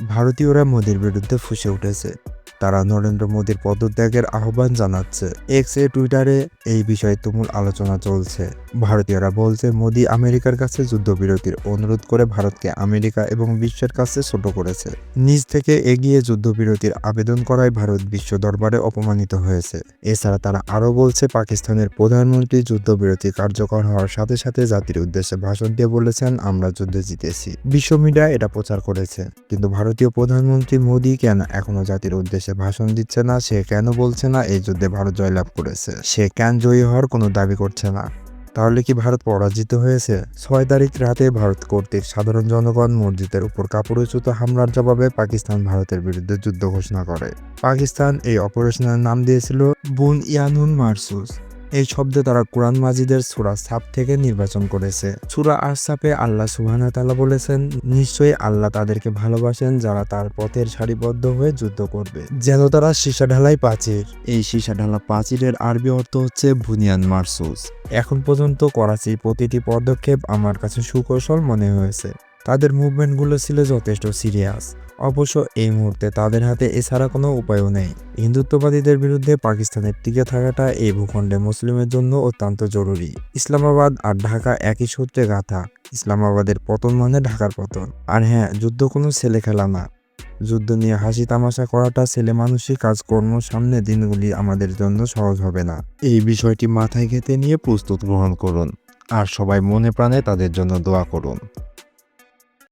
ভারতীয়রা মোদির বিরুদ্ধে ফুঁসে উঠেছে। তারা নরেন্দ্র মোদির পদত্যাগের আহ্বান জানাচ্ছে। এক্সে টুইটারে এই বিষয়ে তুমুল আলোচনা চলছে। ভারতীয়রা বলছে মোদি আমেরিকার কাছে যুদ্ধবিরতির অনুরোধ করে ভারতকে আমেরিকা এবং বিশ্বের কাছে ছোট করেছে। নিজ থেকে এগিয়ে যুদ্ধবিরতির আবেদন করায় ভারত বিশ্ব দরবারে অপমানিত হয়েছে। এছাড়া তারা আরও বলছে পাকিস্তানের প্রধানমন্ত্রী যুদ্ধবিরতি কার্যকর হওয়ার সাথে সাথে জাতির উদ্দেশ্যে ভাষণ দিয়ে বলেছেন, আমরা যুদ্ধে জিতেছি। বিশ্ব মিডিয়া এটা প্রচার করেছে। কিন্তু ভারতীয় প্রধানমন্ত্রী মোদি কেন এখনো জাতির উদ্দেশ্যে ভাষণ দিচ্ছে না? সে কেন বলছে না এই যুদ্ধে ভারত জয়লাভ করেছে? সে কেন জয়ী হওয়ার কোনো দাবি করছে না? তাহলে কি ভারত পরাজিত হয়েছে? 6 তারিখ রাতে ভারত কর্তৃক সাধারণ জনগণ মসজিদের উপর কাপুরুষোচিত হামলার জবাবে পাকিস্তান ভারতের বিরুদ্ধে যুদ্ধ ঘোষণা করে। পাকিস্তান এই অপারেশনের নাম দিয়েছিল বুনয়ানুন মারসুস। এই শব্দে তারা কোরআন মাজিদের সূরা সাফ থেকে নির্বাচন করেছে। সূরা আস-সাফে আল্লাহ সুবহানাহু ওয়া তাআলা বলেছেন, নিশ্চয়ই আল্লাহ তাদেরকে ভালোবাসেন যারা তার পথের সারিবদ্ধ হয়ে যুদ্ধ করবে, যেন তারা সীসাঢালাই প্রাচীর। এই সীসাঢালা প্রাচীরের আরবি অর্থ হচ্ছে বুনিয়ান মারসুস। এখন পর্যন্ত করাচির প্রতিটি পদক্ষেপ আমার কাছে সুকৌশল মনে হয়েছে। তাদের মুভমেন্টগুলো ছিল যথেষ্ট সিরিয়াস। অবশ্য এই মুহূর্তে তাদের হাতে এছাড়া কোনো উপায়ও নেই। হিন্দুত্ববাদীদের বিরুদ্ধে পাকিস্তানের টিকে থাকাটা এই ভূখণ্ডে মুসলিমের জন্য অত্যন্ত জরুরি। ইসলামাবাদ আর ঢাকা একই সূত্রে গাঁথা। ইসলামাবাদের পতন মানে ঢাকার পতন। আর হ্যাঁ, যুদ্ধ কোনো ছেলে খেলা না। যুদ্ধ নিয়ে হাসি তামাশা করাটা ছেলে মানুষই কাজকর্ম। সামনে দিনগুলি আমাদের জন্য সহজ হবে না। এই বিষয়টি মাথায় গেঁথে নিয়ে প্রস্তুত গ্রহণ করুন। আর সবাই মনে প্রাণে তাদের জন্য দোয়া করুন।